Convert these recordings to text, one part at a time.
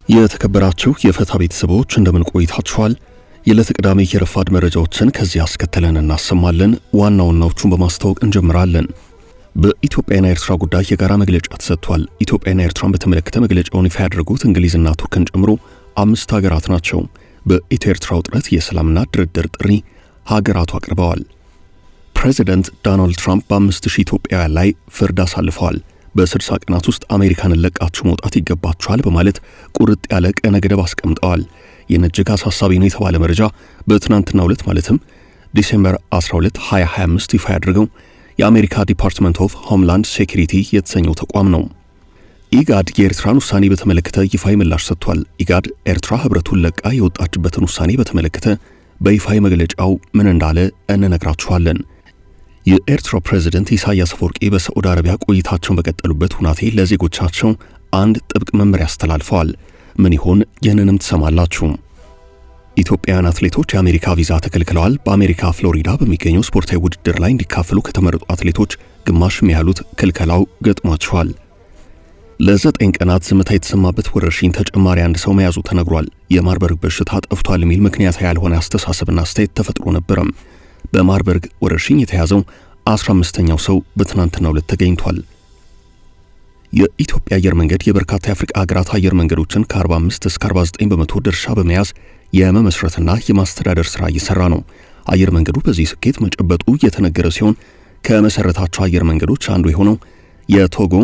የተከበራችሁ የፈታ ቤተሰቦች እንደምን ቆይታችኋል? የዕለተ ቅዳሜ የረፋድ መረጃዎችን ከዚህ አስከተለን እናሰማለን። ዋናዎቹን በማስተዋወቅ እንጀምራለን። በኢትዮጵያና ኤርትራ ጉዳይ የጋራ መግለጫ ተሰጥቷል። ኢትዮጵያና ኤርትራን በተመለከተ መግለጫውን ይፋ ያደረጉት እንግሊዝና ቱርክን ጨምሮ 5 ሀገራት ናቸው። በኢትዮ ኤርትራ ውጥረት የሰላምና ድርድር ጥሪ ሀገራቱ አቅርበዋል። ፕሬዚደንት ዶናልድ ትራምፕ በ5000 ኢትዮጵያውያን ላይ ፍርድ አሳልፈዋል። በ60 ቀናት ውስጥ አሜሪካንን ለቃችሁ መውጣት ይገባችኋል በማለት ቁርጥ ያለ ቀነ ገደብ አስቀምጠዋል። ይህን እጅግ አሳሳቢ ነው የተባለ መረጃ በትናንትናው ዕለት ማለትም ዲሴምበር 12 2025 ይፋ ያደረገው የአሜሪካ ዲፓርትመንት ኦፍ ሆምላንድ ሴኩሪቲ የተሰኘው ተቋም ነው። ኢጋድ የኤርትራን ውሳኔ በተመለከተ ይፋዊ ምላሽ ሰጥቷል። ኢጋድ ኤርትራ ህብረቱን ለቃ የወጣችበትን ውሳኔ በተመለከተ በይፋዊ መግለጫው ምን እንዳለ እንነግራችኋለን። የኤርትራ ፕሬዝዳንት ኢሳያስ አፈወርቂ በሳዑዲ አረቢያ ቆይታቸውን በቀጠሉበት ሁናቴ ለዜጎቻቸው አንድ ጥብቅ መመሪያ አስተላልፈዋል። ምን ይሆን? ይህንንም ትሰማላችሁ። ኢትዮጵያውያን አትሌቶች የአሜሪካ ቪዛ ተከልክለዋል። በአሜሪካ ፍሎሪዳ በሚገኘው ስፖርታዊ ውድድር ላይ እንዲካፈሉ ከተመረጡ አትሌቶች ግማሽ የሚያህሉት ክልከላው ገጥሟቸዋል። ለ9 ቀናት ዝምታ የተሰማበት ወረርሽኝ ተጨማሪ አንድ ሰው መያዙ ተነግሯል። የማርበርግ በሽታ ጠፍቷል የሚል ምክንያት ያልሆነ አስተሳሰብና አስተያየት ተፈጥሮ ነበረም። በማርበርግ ወረርሽኝ የተያዘው 15ኛው ሰው በትናንትናው ዕለት ተገኝቷል። የኢትዮጵያ አየር መንገድ የበርካታ የአፍሪካ ሀገራት አየር መንገዶችን ከ45 እስከ 49 በመቶ ድርሻ በመያዝ የመመስረትና የማስተዳደር ሥራ እየሰራ ነው። አየር መንገዱ በዚህ ስኬት መጨበጡ እየተነገረ ሲሆን ከመሰረታቸው አየር መንገዶች አንዱ የሆነው የቶጎ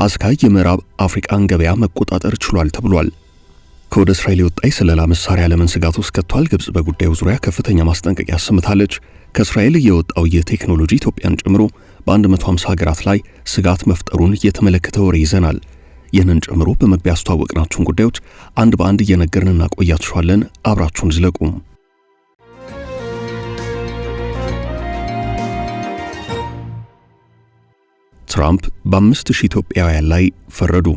አስካይ የምዕራብ አፍሪካን ገበያ መቆጣጠር ችሏል ተብሏል። ከወደ እስራኤል የወጣ የስለላ መሳሪያ ለምን ስጋት ውስጥ ከቷል? ግብጽ በጉዳዩ ዙሪያ ከፍተኛ ማስጠንቀቂያ አሰምታለች። ከእስራኤል የወጣው የቴክኖሎጂ ኢትዮጵያን ጨምሮ በ150 ሀገራት ላይ ስጋት መፍጠሩን የተመለከተ ወሬ ይዘናል። ይህንን ጨምሮ በመግቢያ ያስተዋወቅናችሁን ጉዳዮች አንድ በአንድ እየነገርን እናቆያችኋለን። አብራችሁን ዝለቁ። ትራምፕ በ5000 ኢትዮጵያውያን ላይ ፈረዱ።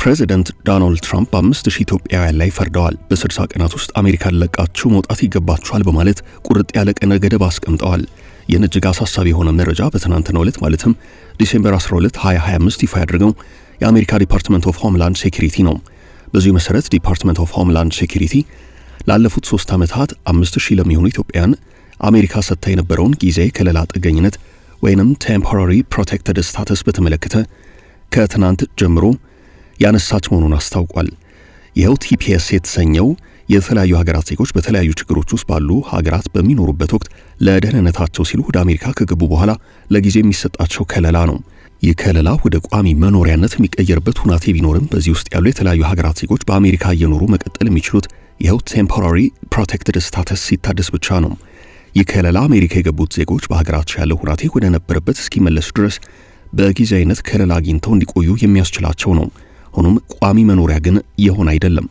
ፕሬዚደንት ዶናልድ ትራምፕ በ5000 ኢትዮጵያውያን ላይ ፈርደዋል። በ60 ቀናት ውስጥ አሜሪካን ለቃችሁ መውጣት ይገባችኋል በማለት ቁርጥ ያለ ቀነ ገደብ አስቀምጠዋል። ይህን እጅግ አሳሳቢ የሆነ መረጃ በትናንትናው ዕለት ማለትም ዲሴምበር 12 2025 ይፋ ያደረገው የአሜሪካ ዲፓርትመንት ኦፍ ሆምላንድ ሴኩሪቲ ነው። በዚሁ መሰረት ዲፓርትመንት ኦፍ ሆምላንድ ሴኩሪቲ ላለፉት 3 ዓመታት 5000 ለሚሆኑ ኢትዮጵያውያን አሜሪካ ሰጥታ የነበረውን ጊዜያዊ ከለላ ጥገኝነት ወይንም ቴምፖራሪ ፕሮቴክትድ ስታተስ በተመለከተ ከትናንት ጀምሮ ያነሳች መሆኑን አስታውቋል። ይኸው ቲፒኤስ የተሰኘው የተለያዩ ሀገራት ዜጎች በተለያዩ ችግሮች ውስጥ ባሉ ሀገራት በሚኖሩበት ወቅት ለደህንነታቸው ሲሉ ወደ አሜሪካ ከገቡ በኋላ ለጊዜው የሚሰጣቸው ከለላ ነው። ይህ ከለላ ወደ ቋሚ መኖሪያነት የሚቀየርበት ሁናቴ ቢኖርም በዚህ ውስጥ ያሉ የተለያዩ ሀገራት ዜጎች በአሜሪካ እየኖሩ መቀጠል የሚችሉት ይኸው ቴምፖራሪ ፕሮቴክትድ ስታተስ ሲታደስ ብቻ ነው። ይህ ከለላ አሜሪካ የገቡት ዜጎች በሀገራቸው ያለው ሁናቴ ወደ ነበረበት እስኪመለሱ ድረስ በጊዜያዊነት ከለላ አግኝተው እንዲቆዩ የሚያስችላቸው ነው። ሆኖም ቋሚ መኖሪያ ግን የሆነ አይደለም።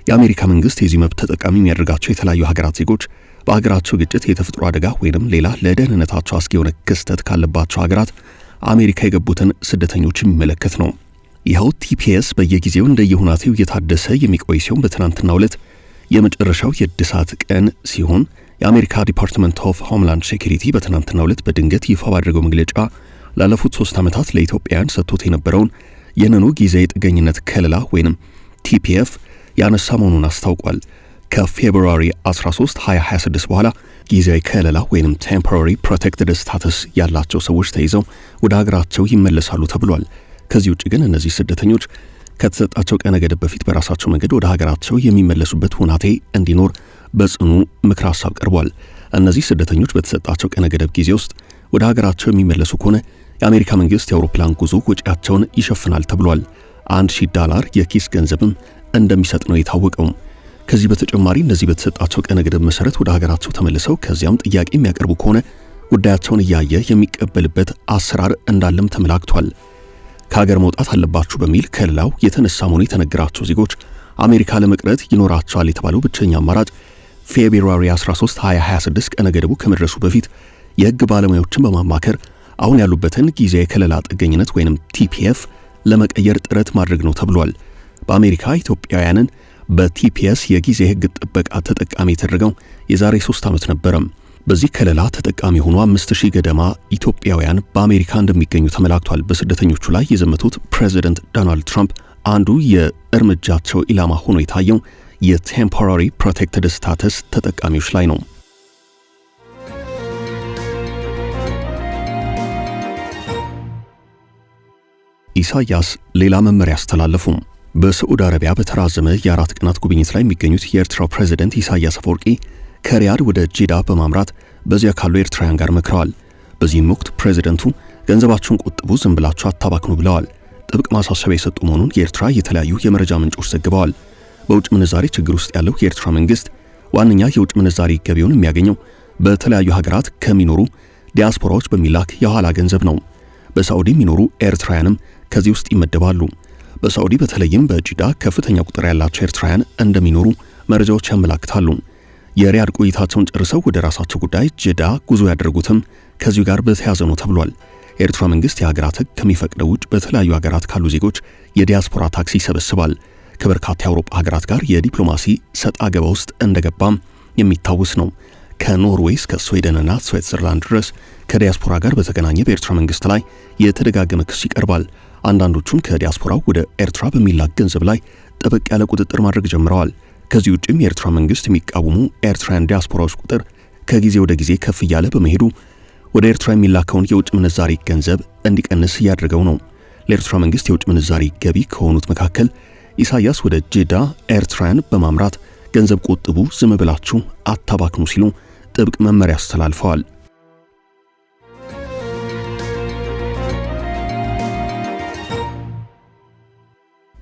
የአሜሪካ መንግስት የዚህ መብት ተጠቃሚ የሚያደርጋቸው የተለያዩ ሀገራት ዜጎች በሀገራቸው ግጭት፣ የተፈጥሮ አደጋ ወይንም ሌላ ለደህንነታቸው አስጊ የሆነ ክስተት ካለባቸው ሀገራት አሜሪካ የገቡትን ስደተኞች የሚመለከት ነው። ይኸው ቲፒኤስ በየጊዜው እንደየሁናቴው እየታደሰ የሚቆይ ሲሆን በትናንትናው ዕለት የመጨረሻው የእድሳት ቀን ሲሆን የአሜሪካ ዲፓርትመንት ኦፍ ሆምላንድ ሴኩሪቲ በትናንትናው ዕለት በድንገት ይፋ ባደረገው መግለጫ ላለፉት 3 ዓመታት ለኢትዮጵያውያን ሰጥቶት የነበረውን የነኑ ጊዜያዊ ጥገኝነት ከለላ ወይንም ቲፒኤፍ ያነሳ መሆኑን አስታውቋል። ከፌብሩዋሪ 13 2026 በኋላ ጊዜያዊ ከለላ ወይንም ቴምፖራሪ ፕሮቴክትድ ስታተስ ያላቸው ሰዎች ተይዘው ወደ ሀገራቸው ይመለሳሉ ተብሏል። ከዚህ ውጭ ግን እነዚህ ስደተኞች ከተሰጣቸው ቀነ ገደብ በፊት በራሳቸው መንገድ ወደ ሀገራቸው የሚመለሱበት ሁናቴ እንዲኖር በጽኑ ምክር ሐሳብ ቀርቧል። እነዚህ ስደተኞች በተሰጣቸው ቀነ ገደብ ጊዜ ውስጥ ወደ ሀገራቸው የሚመለሱ ከሆነ የአሜሪካ መንግስት የአውሮፕላን ጉዞ ወጪያቸውን ይሸፍናል ተብሏል። $1000 የኪስ ገንዘብም እንደሚሰጥ ነው የታወቀው። ከዚህ በተጨማሪ እነዚህ በተሰጣቸው ቀነ ገደብ መሰረት ወደ ሀገራቸው ተመልሰው ከዚያም ጥያቄ የሚያቀርቡ ከሆነ ጉዳያቸውን እያየ የሚቀበልበት አሰራር እንዳለም ተመላክቷል። ከሀገር መውጣት አለባችሁ በሚል ከለላው የተነሳ መሆኑ የተነገራቸው ዜጎች አሜሪካ ለመቅረት ይኖራቸዋል የተባለው ብቸኛ አማራጭ ፌብሩዋሪ 13 2026 ቀነ ገደቡ ከመድረሱ በፊት የህግ ባለሙያዎችን በማማከር አሁን ያሉበትን ጊዜያዊ የከለላ ጥገኝነት ወይንም ቲፒኤፍ ለመቀየር ጥረት ማድረግ ነው ተብሏል። በአሜሪካ ኢትዮጵያውያንን በቲፒኤስ የጊዜ ሕግ ጥበቃ ተጠቃሚ የተደረገው የዛሬ 3 ዓመት ነበረ። በዚህ ከለላ ተጠቃሚ የሆኑ 5000 ገደማ ኢትዮጵያውያን በአሜሪካ እንደሚገኙ ተመላክቷል። በስደተኞቹ ላይ የዘመቱት ፕሬዚደንት ዶናልድ ትራምፕ አንዱ የእርምጃቸው ኢላማ ሆኖ የታየው የቴምፖራሪ ፕሮቴክትድ ስታተስ ተጠቃሚዎች ላይ ነው። ኢሳያስ ሌላ መመሪያ አስተላለፉ። በሳዑዲ አረቢያ በተራዘመ የ4 ቀናት ጉብኝት ላይ የሚገኙት የኤርትራው ፕሬዝዳንት ኢሳያስ አፈወርቂ ከሪያድ ወደ ጄዳ በማምራት በዚያ ካሉ ኤርትራውያን ጋር መክረዋል። በዚህም ወቅት ፕሬዝዳንቱ ገንዘባችሁን ቆጥቡ፣ ዝም ብላችሁ አታባክኑ ብለዋል። ጥብቅ ማሳሰቢያ የሰጡ መሆኑን የኤርትራ የተለያዩ የመረጃ ምንጮች ዘግበዋል። በውጭ ምንዛሪ ችግር ውስጥ ያለው የኤርትራ መንግስት ዋነኛ የውጭ ምንዛሪ ገቢውን የሚያገኘው በተለያዩ ሀገራት ከሚኖሩ ዲያስፖራዎች በሚላክ የኋላ ገንዘብ ነው። በሳዑዲ የሚኖሩ ኤርትራውያንም ከዚህ ውስጥ ይመደባሉ። በሳዑዲ በተለይም በጂዳ ከፍተኛ ቁጥር ያላቸው ኤርትራውያን እንደሚኖሩ መረጃዎች ያመላክታሉ። የሪያድ ቆይታቸውን ጨርሰው ወደ ራሳቸው ጉዳይ ጂዳ ጉዞ ያደረጉትም ከዚሁ ጋር በተያያዘ ነው ተብሏል። የኤርትራ መንግስት የሀገራት ሕግ ከሚፈቅደው ውጭ በተለያዩ ሀገራት ካሉ ዜጎች የዲያስፖራ ታክስ ይሰበስባል። ከበርካታ የአውሮፓ ሀገራት ጋር የዲፕሎማሲ ሰጣ ገባ ውስጥ እንደገባም የሚታወስ ነው። ከኖርዌይ እስከ ስዊድንና ስዊትዘርላንድ ድረስ ከዲያስፖራ ጋር በተገናኘ በኤርትራ መንግስት ላይ የተደጋገመ ክስ ይቀርባል። አንዳንዶቹም ከዲያስፖራው ወደ ኤርትራ በሚላክ ገንዘብ ላይ ጥብቅ ያለ ቁጥጥር ማድረግ ጀምረዋል። ከዚህ ውጭም የኤርትራ መንግስት የሚቃወሙ ኤርትራውያን ዲያስፖራዎች ቁጥር ከጊዜ ወደ ጊዜ ከፍ እያለ በመሄዱ ወደ ኤርትራ የሚላከውን የውጭ ምንዛሪ ገንዘብ እንዲቀንስ እያደረገው ነው። ለኤርትራ መንግስት የውጭ ምንዛሪ ገቢ ከሆኑት መካከል ኢሳያስ ወደ ጄዳ ኤርትራውያን በማምራት ገንዘብ ቆጥቡ፣ ዝም ብላችሁ አታባክኑ ሲሉ ጥብቅ መመሪያ አስተላልፈዋል።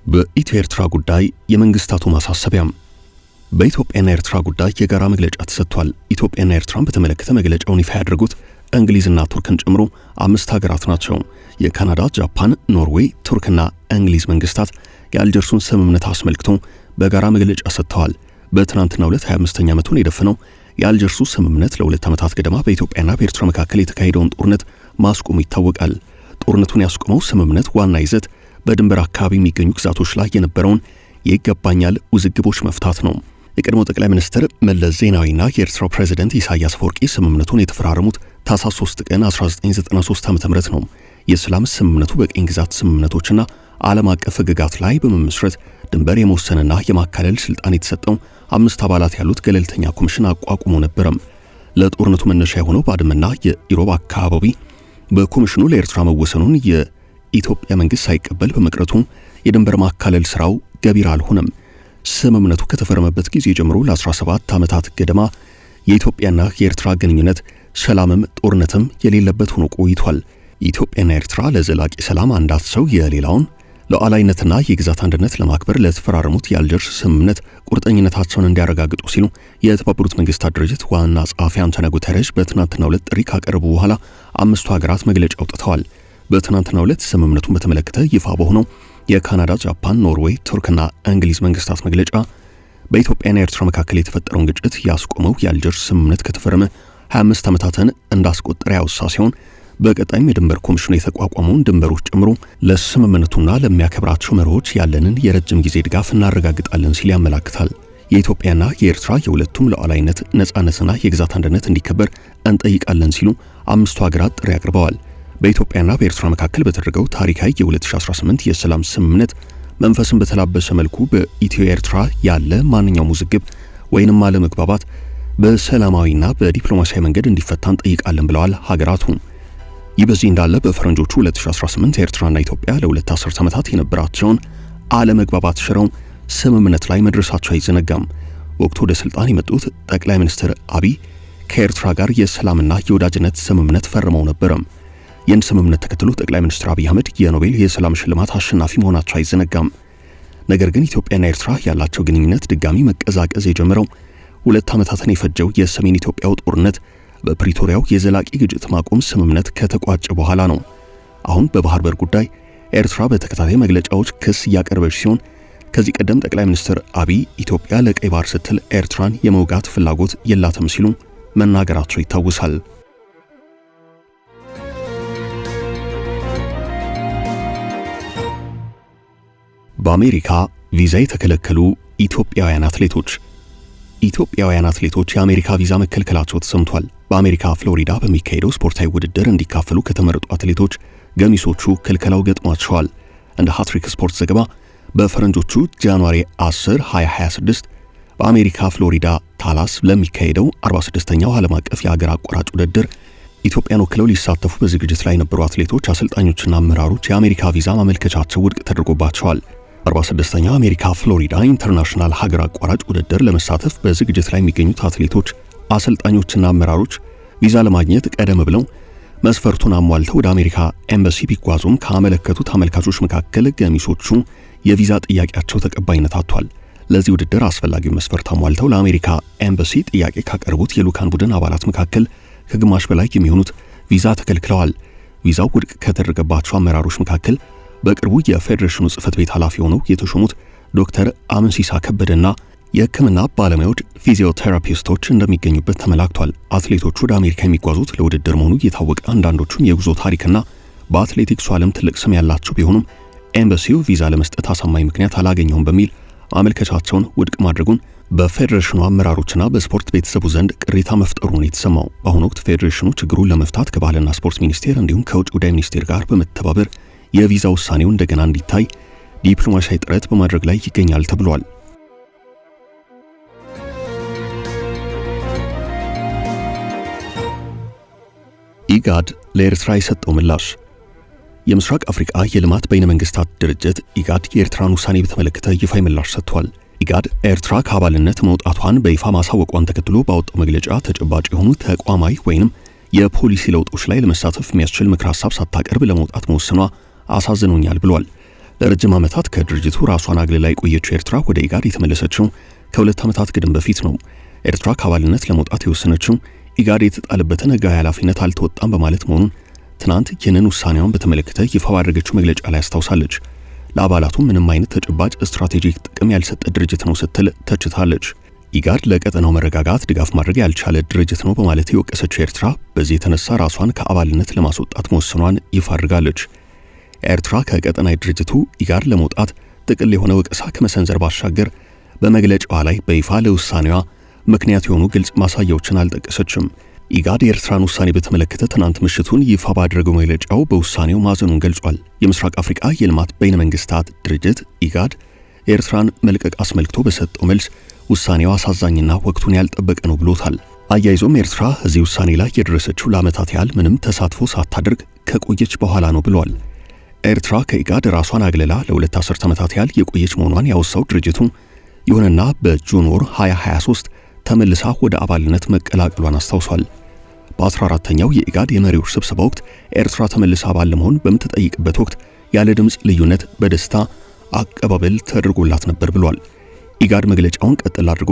በኢትዮ ኤርትራ ጉዳይ የመንግስታቱ ማሳሰቢያም። በኢትዮጵያና ኤርትራ ጉዳይ የጋራ መግለጫ ተሰጥቷል። ኢትዮጵያና ኤርትራን በተመለከተ መግለጫውን ይፋ ያደረጉት እንግሊዝና ቱርክን ጨምሮ 5 ሀገራት ናቸው። የካናዳ፣ ጃፓን፣ ኖርዌይ፣ ቱርክና እንግሊዝ መንግስታት የአልጀርሱን ስምምነት አስመልክቶ በጋራ መግለጫ ሰጥተዋል። በትናንትናው ዕለት 25ኛ ዓመቱን የደፈነው የአልጀርሱ ስምምነት ለ2 ዓመታት ገደማ በኢትዮጵያና በኤርትራ መካከል የተካሄደውን ጦርነት ማስቆሙ ይታወቃል። ጦርነቱን ያስቆመው ስምምነት ዋና ይዘት በድንበር አካባቢ የሚገኙ ግዛቶች ላይ የነበረውን የይገባኛል ውዝግቦች መፍታት ነው። የቀድሞው ጠቅላይ ሚኒስትር መለስ ዜናዊና የኤርትራው ፕሬዝዳንት ኢሳያስ አፈወርቂ ስምምነቱን የተፈራረሙት ታኅሳስ 3 ቀን 1993 ዓ.ም ነው። የሰላም ስምምነቱ በቅኝ ግዛት ስምምነቶችና ዓለም አቀፍ ሕግጋት ላይ በመመስረት ድንበር የመወሰንና የማካለል ስልጣን የተሰጠው 5 አባላት ያሉት ገለልተኛ ኮሚሽን አቋቁሞ ነበረም። ለጦርነቱ መነሻ የሆነው ባድመና የኢሮብ አካባቢ በኮሚሽኑ ለኤርትራ መወሰኑን የኢትዮጵያ መንግስት ሳይቀበል በመቅረቱ የድንበር ማካለል ስራው ገቢር አልሆነም። ስምምነቱ ከተፈረመበት ጊዜ ጀምሮ ለ17 ዓመታት ገደማ የኢትዮጵያና የኤርትራ ግንኙነት ሰላምም ጦርነትም የሌለበት ሆኖ ቆይቷል። ኢትዮጵያና ኤርትራ ለዘላቂ ሰላም አንዳቸው የሌላውን ሉዓላዊነትና የግዛት አንድነት ለማክበር ለተፈራረሙት የአልጀርስ ስምምነት ቁርጠኝነታቸውን እንዲያረጋግጡ ሲሉ የተባበሩት መንግስታት ድርጅት ዋና ጸሐፊ አንቶኒዮ ጉተሬሽ በትናንትናው ዕለት ጥሪ ካቀረቡ በኋላ 5ቱ ሀገራት መግለጫ አውጥተዋል። በትናንትናው ዕለት ስምምነቱን በተመለከተ ይፋ በሆነው የካናዳ፣ ጃፓን፣ ኖርዌይ፣ ቱርክና እንግሊዝ መንግስታት መግለጫ በኢትዮጵያና ኤርትራ መካከል የተፈጠረውን ግጭት ያስቆመው የአልጀርስ ስምምነት ከተፈረመ 25 ዓመታትን እንዳስቆጠረ ያወሳ ሲሆን በቀጣይም የድንበር ኮሚሽኑ የተቋቋመውን ድንበሮች ጨምሮ ለስምምነቱና ለሚያከብራቸው መርሆች ያለንን የረጅም ጊዜ ድጋፍ እናረጋግጣለን ሲል ያመላክታል። የኢትዮጵያና የኤርትራ የሁለቱም ሉዓላዊነት፣ ነጻነትና የግዛት አንድነት እንዲከበር እንጠይቃለን ሲሉ 5ቱ ሀገራት ጥሪ አቅርበዋል። በኢትዮጵያና በኤርትራ መካከል በተደረገው ታሪካዊ የ2018 የሰላም ስምምነት መንፈስን በተላበሰ መልኩ በኢትዮ ኤርትራ ያለ ማንኛውም ውዝግብ ወይንም አለመግባባት በሰላማዊና በዲፕሎማሲያዊ መንገድ እንዲፈታ እንጠይቃለን ብለዋል ሀገራቱ። ይህ በዚህ እንዳለ በፈረንጆቹ 2018 ኤርትራና ኢትዮጵያ ለ2 አስርት ዓመታት የነበራቸውን አለመግባባት ሽረው ስምምነት ላይ መድረሳቸው አይዘነጋም። ወቅቱ ወደ ስልጣን የመጡት ጠቅላይ ሚኒስትር አብይ ከኤርትራ ጋር የሰላምና የወዳጅነት ስምምነት ፈርመው ነበረም። ይህን ስምምነት ተከትሎ ጠቅላይ ሚኒስትር አብይ አህመድ የኖቤል የሰላም ሽልማት አሸናፊ መሆናቸው አይዘነጋም። ነገር ግን ኢትዮጵያና ኤርትራ ያላቸው ግንኙነት ድጋሚ መቀዛቀዝ የጀመረው 2 ዓመታትን የፈጀው የሰሜን ኢትዮጵያው ጦርነት በፕሪቶሪያው የዘላቂ ግጭት ማቆም ስምምነት ከተቋጨ በኋላ ነው። አሁን በባህር በር ጉዳይ ኤርትራ በተከታታይ መግለጫዎች ክስ እያቀረበች ሲሆን ከዚህ ቀደም ጠቅላይ ሚኒስትር አብይ ኢትዮጵያ ለቀይ ባህር ስትል ኤርትራን የመውጋት ፍላጎት የላትም ሲሉ መናገራቸው ይታወሳል። በአሜሪካ ቪዛ የተከለከሉ ኢትዮጵያውያን አትሌቶች የአሜሪካ ቪዛ መከልከላቸው ተሰምቷል። በአሜሪካ ፍሎሪዳ በሚካሄደው ስፖርታዊ ውድድር እንዲካፈሉ ከተመረጡ አትሌቶች ገሚሶቹ ክልከላው ገጥሟቸዋል። እንደ ሃትሪክ ስፖርት ዘገባ በፈረንጆቹ ጃንዋሪ 10 2026 በአሜሪካ ፍሎሪዳ ታላስ ለሚካሄደው 46ኛው ዓለም አቀፍ የሀገር አቋራጭ ውድድር ኢትዮጵያን ወክለው ሊሳተፉ በዝግጅት ላይ የነበሩ አትሌቶች፣ አሰልጣኞችና አመራሮች የአሜሪካ ቪዛ ማመልከቻቸው ውድቅ ተደርጎባቸዋል። 46ኛው አሜሪካ ፍሎሪዳ ኢንተርናሽናል ሀገር አቋራጭ ውድድር ለመሳተፍ በዝግጅት ላይ የሚገኙት አትሌቶች፣ አሰልጣኞችና አመራሮች ቪዛ ለማግኘት ቀደም ብለው መስፈርቱን አሟልተው ወደ አሜሪካ ኤምባሲ ቢጓዙም ካመለከቱት አመልካቾች መካከል ገሚሶቹ የቪዛ ጥያቄያቸው ተቀባይነት አጥቷል። ለዚህ ውድድር አስፈላጊው መስፈርት አሟልተው ለአሜሪካ ኤምባሲ ጥያቄ ካቀረቡት የልዑካን ቡድን አባላት መካከል ከግማሽ በላይ የሚሆኑት ቪዛ ተከልክለዋል። ቪዛው ውድቅ ከተደረገባቸው አመራሮች መካከል በቅርቡ የፌዴሬሽኑ ጽሕፈት ቤት ኃላፊ ሆነው የተሾሙት ዶክተር አምንሲሳ ከበደና የሕክምና ባለሙያዎች ፊዚዮቴራፒስቶች እንደሚገኙበት ተመላክቷል። አትሌቶቹ ወደ አሜሪካ የሚጓዙት ለውድድር መሆኑ እየታወቀ አንዳንዶቹም የጉዞ ታሪክና በአትሌቲክሱ ዓለም ትልቅ ስም ያላቸው ቢሆኑም ኤምባሲው ቪዛ ለመስጠት አሳማኝ ምክንያት አላገኘውም በሚል አመልከቻቸውን ውድቅ ማድረጉን በፌዴሬሽኑ አመራሮችና በስፖርት ቤተሰቡ ዘንድ ቅሬታ መፍጠሩን የተሰማው። በአሁኑ ወቅት ፌዴሬሽኑ ችግሩን ለመፍታት ከባህልና ስፖርት ሚኒስቴር እንዲሁም ከውጭ ጉዳይ ሚኒስቴር ጋር በመተባበር የቪዛ ውሳኔው እንደገና እንዲታይ ዲፕሎማሲያዊ ጥረት በማድረግ ላይ ይገኛል ተብሏል። ኢጋድ ለኤርትራ የሰጠው ምላሽ። የምስራቅ አፍሪካ የልማት በይነ መንግስታት ድርጅት ኢጋድ የኤርትራን ውሳኔ በተመለከተ ይፋዊ ምላሽ ሰጥቷል። ኢጋድ ኤርትራ ከአባልነት መውጣቷን በይፋ ማሳወቋን ተከትሎ ባወጣው መግለጫ ተጨባጭ የሆኑ ተቋማዊ ወይንም የፖሊሲ ለውጦች ላይ ለመሳተፍ የሚያስችል ምክር ሐሳብ ሳታቀርብ ለመውጣት መወሰኗ አሳዝኖኛል ብሏል። ለረጅም ዓመታት ከድርጅቱ ራሷን አግልላ የቆየችው ኤርትራ ወደ ኢጋድ የተመለሰችው ከ2 ዓመታት ግድም በፊት ነው። ኤርትራ ከአባልነት ለመውጣት የወሰነችው ኢጋድ የተጣለበትን ሕጋዊ ኃላፊነት አልተወጣም በማለት መሆኑን ትናንት ይህንን ውሳኔዋን በተመለከተ ይፋ ባደረገችው መግለጫ ላይ አስታውሳለች። ለአባላቱ ምንም አይነት ተጨባጭ ስትራቴጂክ ጥቅም ያልሰጠ ድርጅት ነው ስትል ተችታለች። ኢጋድ ለቀጠናው መረጋጋት ድጋፍ ማድረግ ያልቻለ ድርጅት ነው በማለት የወቀሰችው ኤርትራ በዚህ የተነሳ ራሷን ከአባልነት ለማስወጣት መወሰኗን ይፋ አድርጋለች። ኤርትራ ከቀጠናዊ ድርጅቱ ኢጋድ ለመውጣት ጥቅል የሆነ ወቀሳ ከመሰንዘር ባሻገር በመግለጫዋ ላይ በይፋ ለውሳኔዋ ምክንያት የሆኑ ግልጽ ማሳያዎችን አልጠቀሰችም። ኢጋድ የኤርትራን ውሳኔ በተመለከተ ትናንት ምሽቱን ይፋ ባደረገው መግለጫው በውሳኔው ማዘኑን ገልጿል። የምስራቅ አፍሪካ የልማት በይነ መንግስታት ድርጅት ኢጋድ የኤርትራን መልቀቅ አስመልክቶ በሰጠው መልስ ውሳኔው አሳዛኝና ወቅቱን ያልጠበቀ ነው ብሎታል። አያይዞም ኤርትራ እዚህ ውሳኔ ላይ የደረሰችው ለዓመታት ያህል ምንም ተሳትፎ ሳታደርግ ከቆየች በኋላ ነው ብሏል። ኤርትራ ከኢጋድ ራሷን አግልላ ለ2 አስርት ዓመታት ያህል የቆየች መሆኗን ያወሳው ድርጅቱ ይሁንና በጁን ወር 2023 ተመልሳ ወደ አባልነት መቀላቀሏን አስታውሷል። በ14ኛው የኢጋድ የመሪዎች ስብሰባ ወቅት ኤርትራ ተመልሳ አባል ለመሆን በምትጠይቅበት ወቅት ያለ ድምፅ ልዩነት በደስታ አቀባበል ተደርጎላት ነበር ብሏል። ኢጋድ መግለጫውን ቀጥል አድርጎ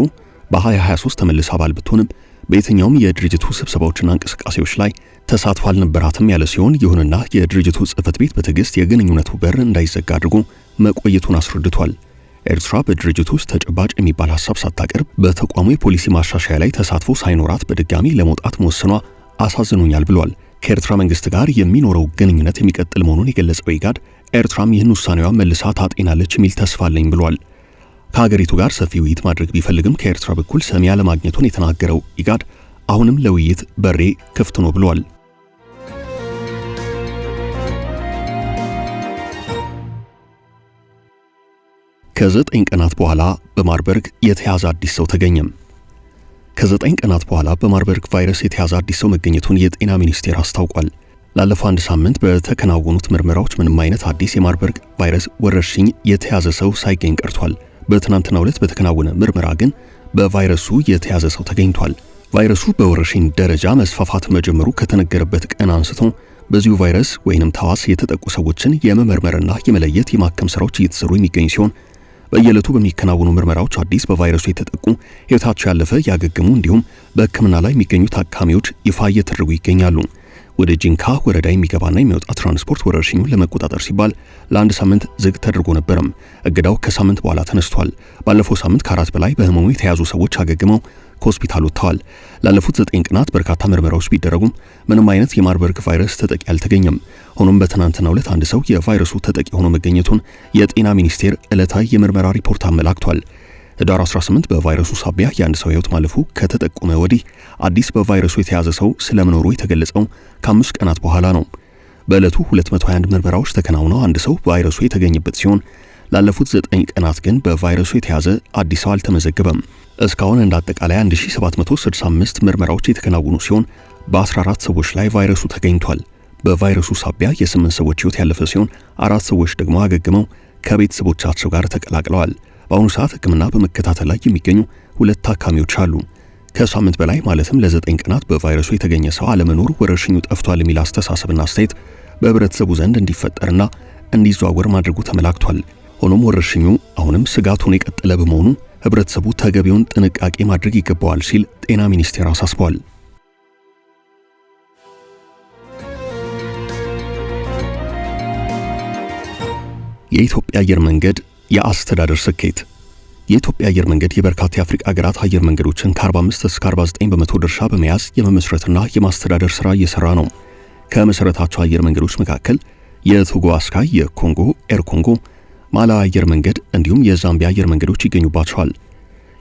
በ2023 ተመልሳ አባል ብትሆንም በየትኛውም የድርጅቱ ስብሰባዎችና እንቅስቃሴዎች ላይ ተሳትፎ አልነበራትም ያለ ሲሆን ይሁንና የድርጅቱ ጽሕፈት ቤት በትዕግስት የግንኙነቱ በር እንዳይዘጋ አድርጎ መቆየቱን አስረድቷል። ኤርትራ በድርጅቱ ውስጥ ተጨባጭ የሚባል ሐሳብ ሳታቀርብ በተቋሙ የፖሊሲ ማሻሻያ ላይ ተሳትፎ ሳይኖራት በድጋሚ ለመውጣት መወሰኗ አሳዝኖኛል ብሏል። ከኤርትራ መንግስት ጋር የሚኖረው ግንኙነት የሚቀጥል መሆኑን የገለጸው ኢጋድ ኤርትራም ይህን ውሳኔዋ መልሳ ታጤናለች የሚል ተስፋ አለኝ ብሏል። ከሀገሪቱ ጋር ሰፊ ውይይት ማድረግ ቢፈልግም ከኤርትራ በኩል ሰሚ ያለማግኘቱን የተናገረው ኢጋድ አሁንም ለውይይት በሬ ክፍት ነው ብሏል። ከ9 ቀናት በኋላ በማርበርግ የተያዘ አዲስ ሰው ተገኘም። ከ9 ቀናት በኋላ በማርበርግ ቫይረስ የተያዘ አዲስ ሰው መገኘቱን የጤና ሚኒስቴር አስታውቋል። ላለፈው 1 ሳምንት በተከናወኑት ምርመራዎች ምንም አይነት አዲስ የማርበርግ ቫይረስ ወረርሽኝ የተያዘ ሰው ሳይገኝ ቀርቷል። በትናንትናው ዕለት በተከናወነ ምርመራ ግን በቫይረሱ የተያዘ ሰው ተገኝቷል። ቫይረሱ በወረርሽኝ ደረጃ መስፋፋት መጀመሩ ከተነገረበት ቀን አንስቶ በዚሁ ቫይረስ ወይንም ተዋስ የተጠቁ ሰዎችን የመመርመርና የመለየት የማከም ስራዎች እየተሰሩ የሚገኝ ሲሆን በየዕለቱ በሚከናወኑ ምርመራዎች አዲስ በቫይረሱ የተጠቁ ሕይወታቸው ያለፈ ያገገሙ እንዲሁም በሕክምና ላይ የሚገኙ ታካሚዎች ይፋ እየተደረጉ ይገኛሉ። ወደ ጂንካ ወረዳ የሚገባና የሚወጣ ትራንስፖርት ወረርሽኙን ለመቆጣጠር ሲባል ለ1 ሳምንት ዝግ ተደርጎ ነበርም። እገዳው ከሳምንት በኋላ ተነስቷል። ባለፈው ሳምንት ከ4 በላይ በህመሙ የተያዙ ሰዎች አገግመው ከሆስፒታል ወጥተዋል። ላለፉት 9 ቀናት በርካታ ምርመራዎች ቢደረጉም ምንም አይነት የማርበርግ ቫይረስ ተጠቂ አልተገኘም። ሆኖም በትናንትናው ዕለት አንድ ሰው የቫይረሱ ተጠቂ ሆኖ መገኘቱን የጤና ሚኒስቴር ዕለታዊ የምርመራ ሪፖርት አመላክቷል። ህዳር 18 በቫይረሱ ሳቢያ የአንድ ሰው ህይወት ማለፉ ከተጠቆመ ወዲህ አዲስ በቫይረሱ የተያዘ ሰው ስለመኖሩ የተገለጸው ከ5 ቀናት በኋላ ነው። በዕለቱ 221 ምርመራዎች ተከናውነው አንድ ሰው ቫይረሱ የተገኘበት ሲሆን ላለፉት 9 ቀናት ግን በቫይረሱ የተያዘ አዲስ ሰው አልተመዘገበም። እስካሁን እንደ አጠቃላይ 1765 ምርመራዎች የተከናወኑ ሲሆን በ14 ሰዎች ላይ ቫይረሱ ተገኝቷል። በቫይረሱ ሳቢያ የ8 ሰዎች ህይወት ያለፈ ሲሆን 4 ሰዎች ደግሞ አገግመው ከቤተሰቦቻቸው ጋር ተቀላቅለዋል። በአሁኑ ሰዓት ሕክምና በመከታተል ላይ የሚገኙ 2 ታካሚዎች አሉ። ከሳምንት በላይ ማለትም ለ9 ቀናት በቫይረሱ የተገኘ ሰው አለመኖር ወረርሽኙ ጠፍቷል የሚል አስተሳሰብና አስተያየት በህብረተሰቡ ዘንድ እንዲፈጠርና እንዲዘዋወር ማድረጉ ተመላክቷል። ሆኖም ወረርሽኙ አሁንም ስጋቱን የቀጠለ በመሆኑ ህብረተሰቡ ተገቢውን ጥንቃቄ ማድረግ ይገባዋል ሲል ጤና ሚኒስቴር አሳስቧል። የኢትዮጵያ አየር መንገድ የአስተዳደር ስኬት። የኢትዮጵያ አየር መንገድ የበርካታ የአፍሪካ ሀገራት አየር መንገዶችን ከ45 እስከ 49 በመቶ ድርሻ በመያዝ የመመስረትና የማስተዳደር ሥራ እየሰራ ነው። ከመሰረታቸው አየር መንገዶች መካከል የቶጎ አስካይ፣ የኮንጎ ኤር ኮንጎ፣ ማላዊ አየር መንገድ እንዲሁም የዛምቢያ አየር መንገዶች ይገኙባቸዋል።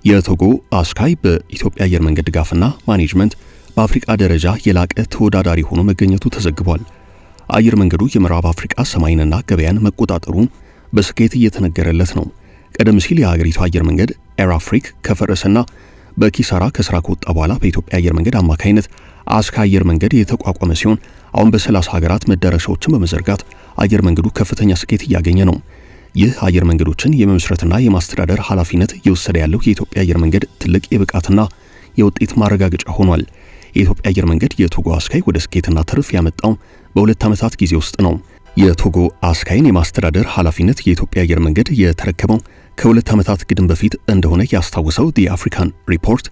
የቶጎ አስካይ በኢትዮጵያ አየር መንገድ ድጋፍና ማኔጅመንት በአፍሪካ ደረጃ የላቀ ተወዳዳሪ ሆኖ መገኘቱ ተዘግቧል። አየር መንገዱ የምዕራብ አፍሪካ ሰማይንና ገበያን መቆጣጠሩ በስኬት እየተነገረለት ነው። ቀደም ሲል የሀገሪቱ አየር መንገድ ኤር አፍሪክ ከፈረሰና በኪሳራ ከስራ ከወጣ በኋላ በኢትዮጵያ አየር መንገድ አማካይነት አስካይ አየር መንገድ የተቋቋመ ሲሆን አሁን በ30 ሀገራት መዳረሻዎችን በመዘርጋት አየር መንገዱ ከፍተኛ ስኬት እያገኘ ነው። ይህ አየር መንገዶችን የመመስረትና የማስተዳደር ኃላፊነት እየወሰደ ያለው የኢትዮጵያ አየር መንገድ ትልቅ የብቃትና የውጤት ማረጋገጫ ሆኗል። የኢትዮጵያ አየር መንገድ የቶጎ አስካይ ወደ ስኬትና ትርፍ ያመጣው በ2 ዓመታት ጊዜ ውስጥ ነው። የቶጎ አስካይን የማስተዳደር ኃላፊነት የኢትዮጵያ አየር መንገድ የተረከበው ከ2 ዓመታት ግድም በፊት እንደሆነ ያስታወሰው ዲ አፍሪካን ሪፖርት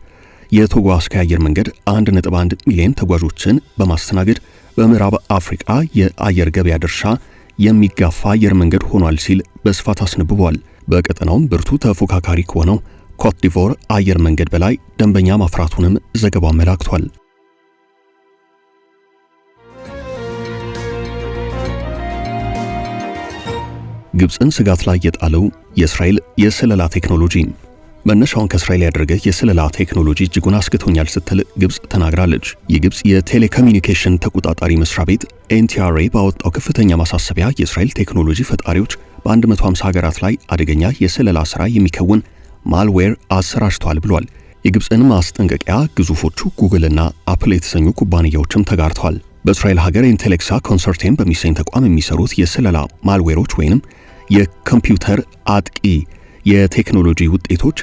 የቶጎ አስካይ አየር መንገድ 1.1 ሚሊዮን ተጓዦችን በማስተናገድ በምዕራብ አፍሪካ የአየር ገበያ ድርሻ የሚጋፋ አየር መንገድ ሆኗል ሲል በስፋት አስነብቧል። በቀጠናውም ብርቱ ተፎካካሪ ከሆነው ኮት ዲቮር አየር መንገድ በላይ ደንበኛ ማፍራቱንም ዘገባው አመላክቷል። ግብፅን ስጋት ላይ የጣለው የእስራኤል የስለላ ቴክኖሎጂ። መነሻውን ከእስራኤል ያደረገ የስለላ ቴክኖሎጂ እጅጉን አስግቶኛል ስትል ግብፅ ተናግራለች። የግብፅ የቴሌኮሙኒኬሽን ተቆጣጣሪ መስሪያ ቤት ኤንቲአርኤ ባወጣው ከፍተኛ ማሳሰቢያ የእስራኤል ቴክኖሎጂ ፈጣሪዎች በ150 ሀገራት ላይ አደገኛ የስለላ ሥራ የሚከውን ማልዌር አሰራጭቷል ብሏል። የግብፅን ማስጠንቀቂያ ግዙፎቹ ጉግልና አፕል የተሰኙ ኩባንያዎችም ተጋርተዋል። በእስራኤል ሀገር ኢንቴሌክሳ ኮንሰርቲየም በሚሰኝ ተቋም የሚሰሩት የስለላ ማልዌሮች ወይንም የኮምፒውተር አጥቂ የቴክኖሎጂ ውጤቶች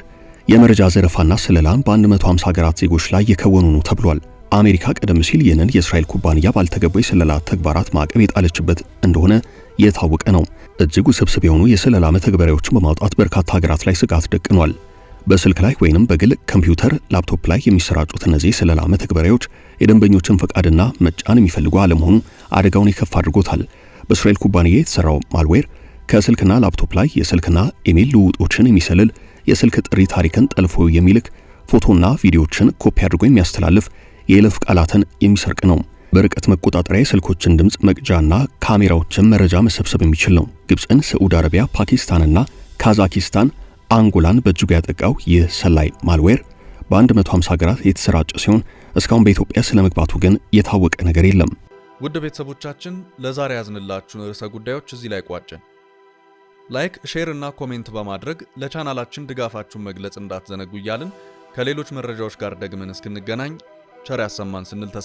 የመረጃ ዘረፋና ስለላን በ150 ሀገራት ዜጎች ላይ የከወኑ ነው ተብሏል። አሜሪካ ቀደም ሲል ይህንን የእስራኤል ኩባንያ ባልተገቡ የስለላ ተግባራት ማዕቀብ የጣለችበት እንደሆነ የታወቀ ነው። እጅግ ውስብስብ የሆኑ የስለላ መተግበሪያዎችን በማውጣት በርካታ ሀገራት ላይ ስጋት ደቅኗል። በስልክ ላይ ወይንም በግል ኮምፒውተር ላፕቶፕ ላይ የሚሰራጩት እነዚህ የስለላ መተግበሪያዎች የደንበኞችን ፈቃድና መጫን የሚፈልጉ አለመሆኑ አደጋውን የከፍ አድርጎታል። በእስራኤል ኩባንያ የተሰራው ማልዌር ከስልክና ላፕቶፕ ላይ የስልክና ኢሜል ልውውጦችን የሚሰልል የስልክ ጥሪ ታሪክን ጠልፎ የሚልክ ፎቶና ቪዲዮዎችን ኮፒ አድርጎ የሚያስተላልፍ የይለፍ ቃላትን የሚሰርቅ ነው። በርቀት መቆጣጠሪያ የስልኮችን ድምፅ መቅጃና ካሜራዎችን መረጃ መሰብሰብ የሚችል ነው። ግብፅን፣ ሳዑዲ አረቢያ፣ ፓኪስታንና ካዛኪስታን አንጎላን በእጅጉ ያጠቃው ይህ ሰላይ ማልዌር በ150 ሀገራት የተሰራጨ ሲሆን እስካሁን በኢትዮጵያ ስለመግባቱ ግን የታወቀ ነገር የለም። ውድ ቤተሰቦቻችን ለዛሬ ያዝንላችሁን ርዕሰ ጉዳዮች እዚህ ላይ ቋጨን። ላይክ፣ ሼር እና ኮሜንት በማድረግ ለቻናላችን ድጋፋችሁን መግለጽ እንዳትዘነጉ እያልን ከሌሎች መረጃዎች ጋር ደግመን እስክንገናኝ ቸር ያሰማን ስንል